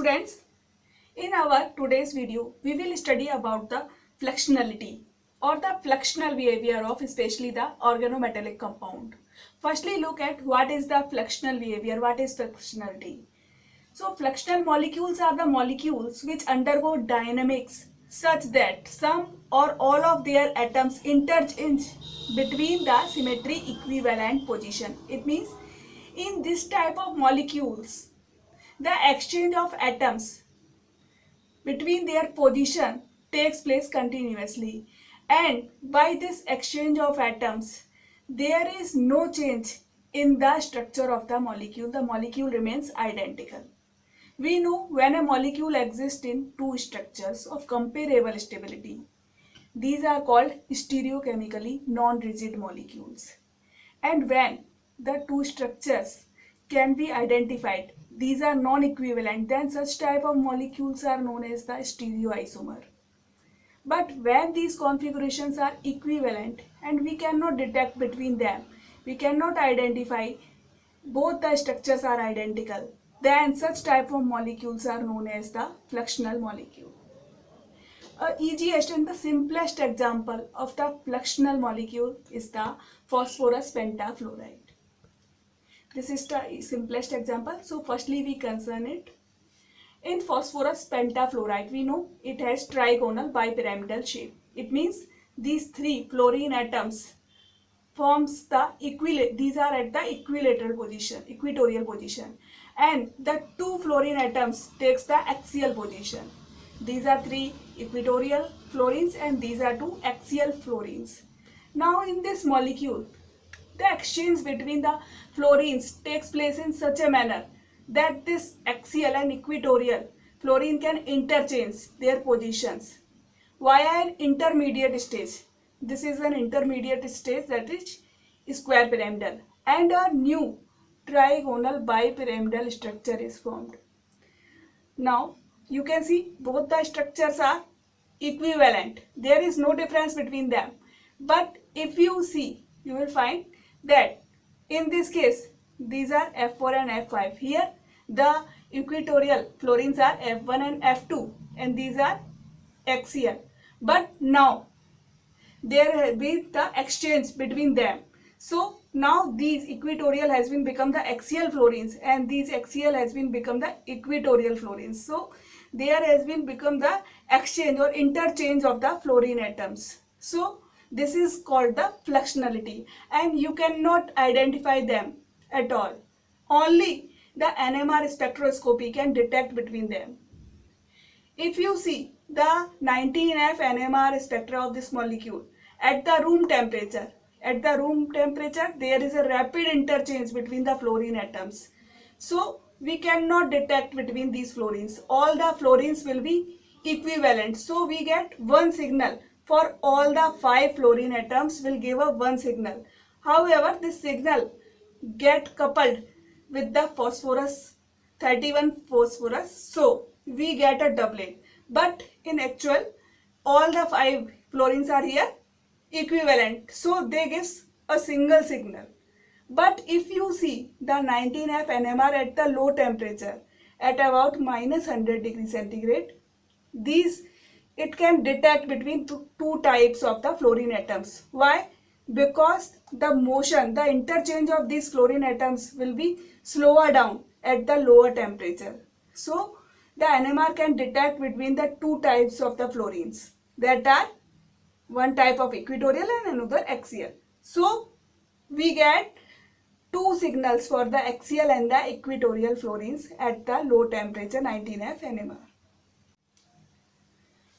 Students, in our today's video, we will study about the fluxionality or the fluxional behavior of especially the organometallic compound. Firstly, look at what is the fluxional behavior, what is fluxionality. So, fluxional molecules are the molecules which undergo dynamics such that some or all of their atoms interchange between the symmetry equivalent position. It means in this type of molecules, the exchange of atoms between their position takes place continuously, and by this exchange of atoms there is no change in the structure of the molecule remains identical. We know when a molecule exists in two structures of comparable stability, these are called stereochemically non-rigid molecules, and when the two structures can be identified, these are non-equivalent, then such type of molecules are known as the stereoisomer. But when these configurations are equivalent and we cannot detect between them, we cannot identify both the structures are identical, then such type of molecules are known as the fluxional molecule. Easiest and the simplest example of the fluxional molecule is the phosphorus pentafluoride. This is the simplest example. So firstly we concern it. In phosphorus pentafluoride, we know it has trigonal bipyramidal shape. It means these three fluorine atoms forms the these are at the equatorial position, and the two fluorine atoms takes the axial position. These are three equatorial fluorines and these are two axial fluorines. Now in this molecule, the exchange between the fluorines takes place in such a manner that this axial and equatorial fluorine can interchange their positions via an intermediate stage. This is an intermediate stage, that is square pyramidal, and a new trigonal bipyramidal structure is formed. Now you can see both the structures are equivalent. There is no difference between them. But if you see, you will find that in this case, these are F4 and F5. Here, the equatorial fluorines are F1 and F2, and these are axial. But now, there has been the exchange between them. So, now these equatorial has been become the axial fluorines, and these axial has been become the equatorial fluorines. So, there has been become the exchange or interchange of the fluorine atoms. So, this is called the fluxionality, and you cannot identify them at all. Only the NMR spectroscopy can detect between them. If you see the 19F NMR spectra of this molecule at the room temperature, there is a rapid interchange between the fluorine atoms. So we cannot detect between these fluorines. All the fluorines will be equivalent. So we get one signal for all the 5 fluorine atoms will give a one signal. However, this signal get coupled with the phosphorus 31 phosphorus, so we get a doublet. But in actual, all the 5 fluorines are here equivalent, so they gives a single signal. But if you see the 19F NMR at the low temperature at about -100 degrees centigrade, it can detect between two types of the fluorine atoms. Why? Because the interchange of these fluorine atoms will be slower down at the lower temperature. So the NMR can detect between the two types of the fluorines, that are one type of equatorial and another axial. So we get two signals for the axial and the equatorial fluorines at the low temperature 19F NMR.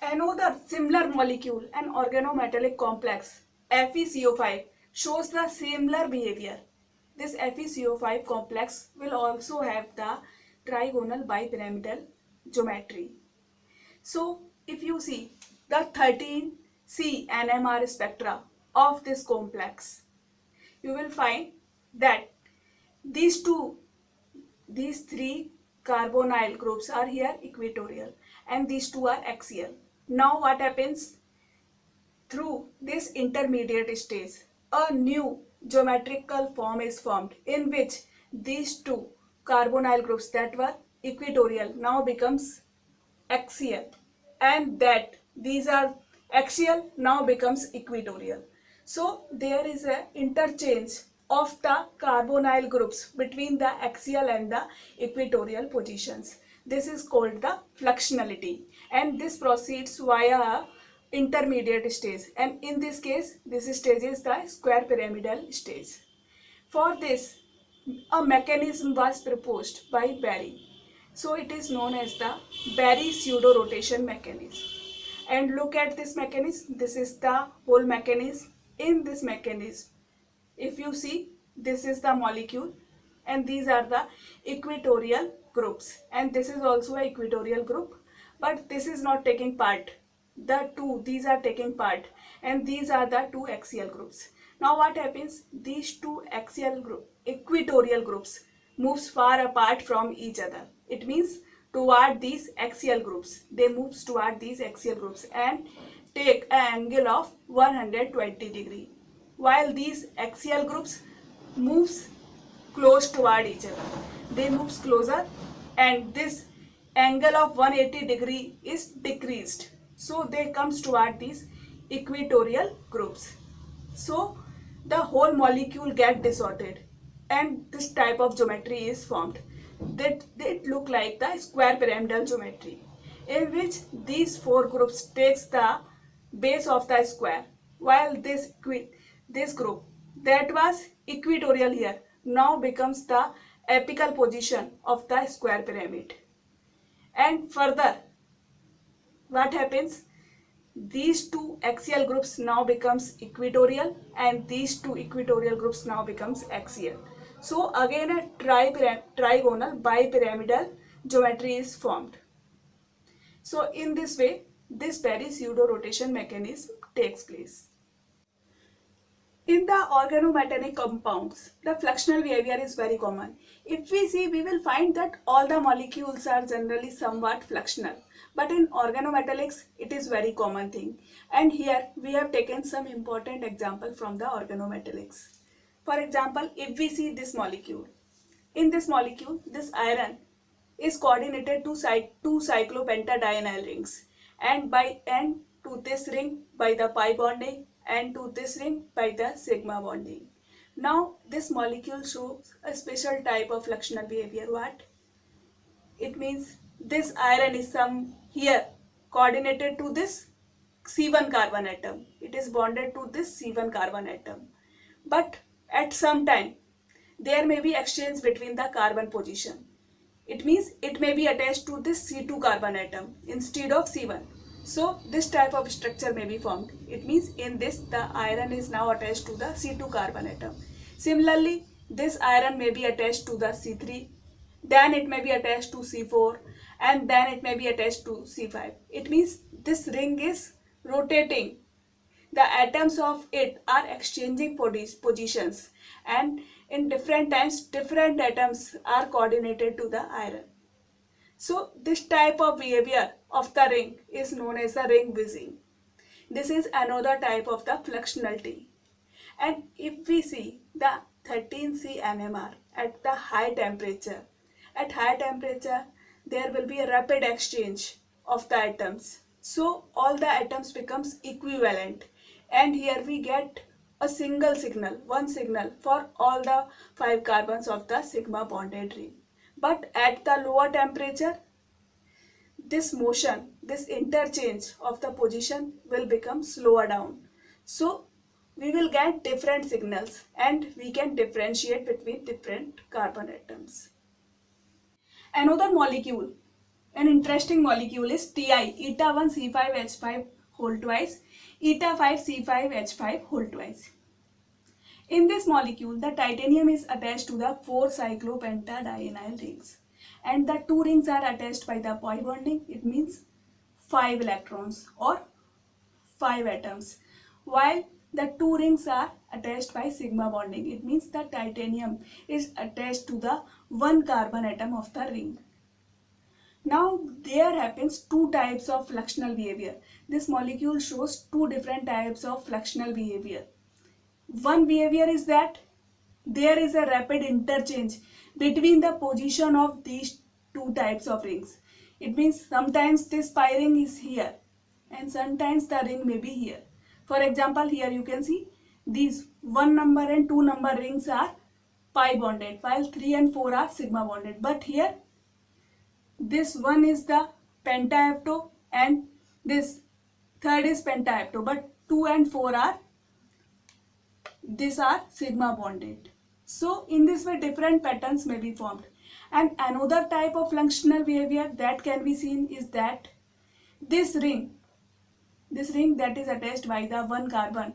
Another similar molecule, an organometallic complex, FeCO5, shows the similar behavior. This FeCO5 complex will also have the trigonal bipyramidal geometry. So if you see the 13C NMR spectra of this complex, you will find that these three carbonyl groups are here equatorial and these two are axial. Now what happens? Through this intermediate stage, a new geometrical form is formed in which these two carbonyl groups that were equatorial now becomes axial, and that these are axial now becomes equatorial. So there is a interchange of the carbonyl groups between the axial and the equatorial positions. This is called the fluxionality, and this proceeds via a intermediate stage, and in this case this stage is the square pyramidal stage. For this, a mechanism was proposed by Barry. So it is known as the Barry pseudo-rotation mechanism. And look at this mechanism. This is the whole mechanism. In this mechanism, if you see, this is the molecule and these are the equatorial groups, and this is also an equatorial group, but this is not taking part. These are taking part, and these are the two axial groups. Now what happens? These two equatorial groups moves far apart from each other. It means toward these axial groups. They moves toward these axial groups and take an angle of 120 degree, while these axial groups moves close toward each other. They moves closer, and this angle of 180 degree is decreased. So they comes toward these equatorial groups. So the whole molecule get distorted, and this type of geometry is formed. That it look like the square pyramidal geometry, in which these four groups takes the base of the square, while this group that was equatorial here now becomes the apical position of the square pyramid. And further, what happens? These two axial groups now becomes equatorial, and these two equatorial groups now becomes axial. So again a trigonal bipyramidal geometry is formed. So in this way, this Barry pseudo-rotation mechanism takes place. In the organometallic compounds, the fluxional behavior is very common. If we see, we will find that all the molecules are generally somewhat fluxional. But in organometallics, it is very common thing. And here we have taken some important example from the organometallics. For example, if we see this molecule, in this molecule, this iron is coordinated to two cyclopentadienyl rings, and to this ring by the pi bonding, and to this ring by the sigma bonding. Now this molecule shows a special type of fluxional behavior. What? It means this iron is here coordinated to this C1 carbon atom. It is bonded to this C1 carbon atom. But at some time, there may be exchange between the carbon position. It means it may be attached to this C2 carbon atom instead of C1. So this type of structure may be formed. It means in this the iron is now attached to the C2 carbon atom. Similarly, this iron may be attached to the C3, then it may be attached to C4, and then it may be attached to C5. It means this ring is rotating. The atoms of it are exchanging positions, and in different times different atoms are coordinated to the iron. So this type of behavior of the ring is known as the ring whizzing. This is another type of the fluxionality. And if we see the 13C NMR at the high temperature, there will be a rapid exchange of the atoms. So all the atoms becomes equivalent, and here we get a single signal, one signal for all the 5 carbons of the sigma bonded ring. But at the lower temperature, this motion, this interchange of the position will become slower down. So we will get different signals, and we can differentiate between different carbon atoms. Another molecule, an interesting molecule is Ti, eta1C5H5 whole twice, eta5C5H5 whole twice. In this molecule, the titanium is attached to the 4 cyclopentadienyl rings, and the 2 rings are attached by the pi bonding. It means 5 electrons or 5 atoms, while the 2 rings are attached by sigma bonding. It means the titanium is attached to the 1 carbon atom of the ring. Now there happens 2 types of fluxional behavior. This molecule shows 2 different types of fluxional behavior. One behavior is that there is a rapid interchange between the position of these two types of rings. It means sometimes this pi ring is here and sometimes the ring may be here. For example, here you can see these 1 number and 2 number rings are pi bonded, while 3 and 4 are sigma bonded. But here this one is the pentaapto and this third is pentaapto, but 2 and 4 are sigma bonded. So in this way different patterns may be formed. And another type of functional behavior that can be seen is that this ring that is attached by the one carbon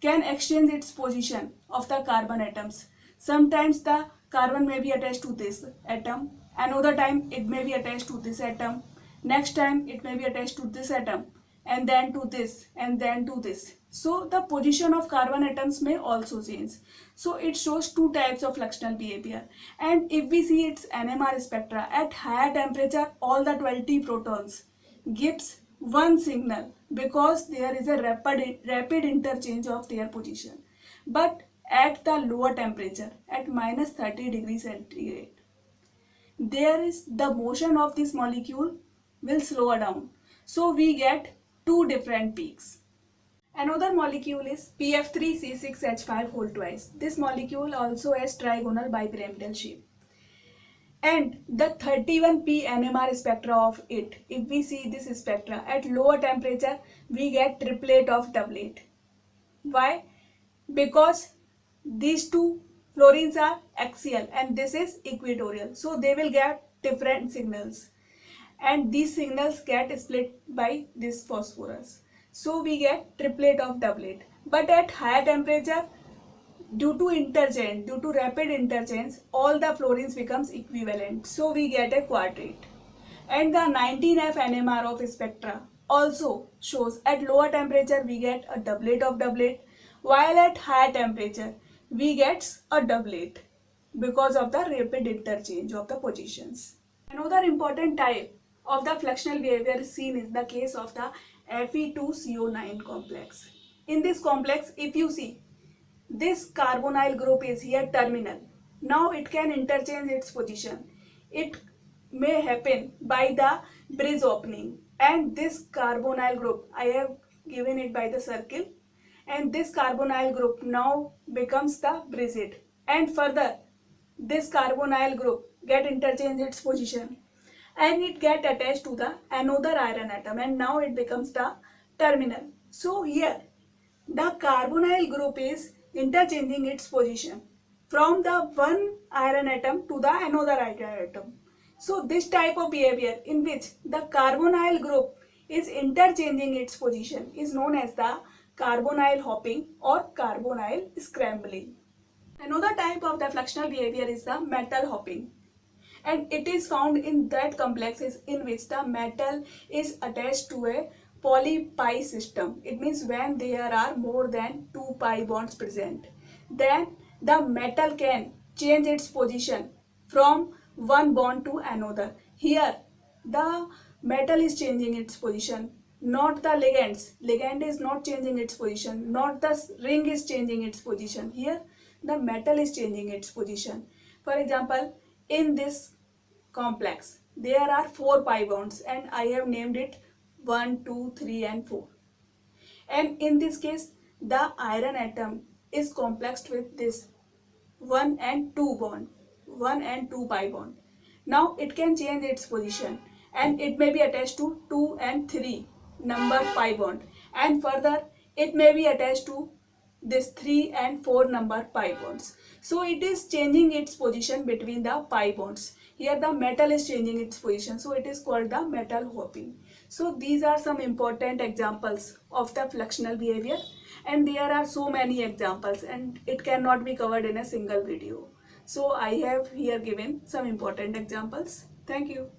can exchange its position of the carbon atoms. Sometimes the carbon may be attached to this atom, another time it may be attached to this atom, next time it may be attached to this atom, and then to this, and then to this. So the position of carbon atoms may also change. So it shows two types of fluxional behavior. And if we see its NMR spectra, at higher temperature all the 20 protons gives one signal because there is a rapid interchange of their position. But at the lower temperature, at minus 30 degrees centigrade, there is the motion of this molecule will slow down. So we get two different peaks. Another molecule is Pf3 C6H5 whole twice. This molecule also has trigonal bipyramidal shape. And the 31p NMR spectra of it, if we see this spectra at lower temperature, we get triplet of doublet. Why? Because these two fluorines are axial and this is equatorial. So they will get different signals. And these signals get split by this phosphorus. So we get triplet of doublet. But at higher temperature, due to rapid interchange, all the fluorines becomes equivalent. So we get a quadrate. And the 19F NMR of spectra also shows at lower temperature we get a doublet of doublet, while at higher temperature we get a doublet because of the rapid interchange of the positions. Another important type of the fluxional behavior seen is the case of the Fe2 C9 complex. In this complex, if you see, this carbonyl group is here terminal. Now it can interchange its position. It may happen by the bridge opening, and this carbonyl group, I have given it by the circle, and this carbonyl group now becomes the bridge, and further this carbonyl group get interchange its position and it get attached to the another iron atom, and now it becomes the terminal. So here the carbonyl group is interchanging its position from the one iron atom to the another iron atom. So this type of behavior in which the carbonyl group is interchanging its position is known as the carbonyl hopping or carbonyl scrambling. Another type of the fluxional behavior is the metal hopping, and it is found in that complexes in which the metal is attached to a poly-pi system. It means when there are more than 2 pi bonds present, then the metal can change its position from one bond to another. Here the metal is changing its position, not the ligands. Ligand is not changing its position, not the ring is changing its position. Here the metal is changing its position. For example, in this complex there are 4 pi bonds and I have named it 1, 2, 3 and 4. And in this case the iron atom is complexed with this 1 and 2 bond, 1 and 2 pi bond. Now it can change its position and it may be attached to 2 and 3 number pi bond, and further it may be attached to this 3 and 4 number pi bonds. So it is changing its position between the pi bonds. Here the metal is changing its position, so it is called the metal hopping. So these are some important examples of the fluxional behavior, and there are so many examples and it cannot be covered in a single video. So I have here given some important examples. Thank you.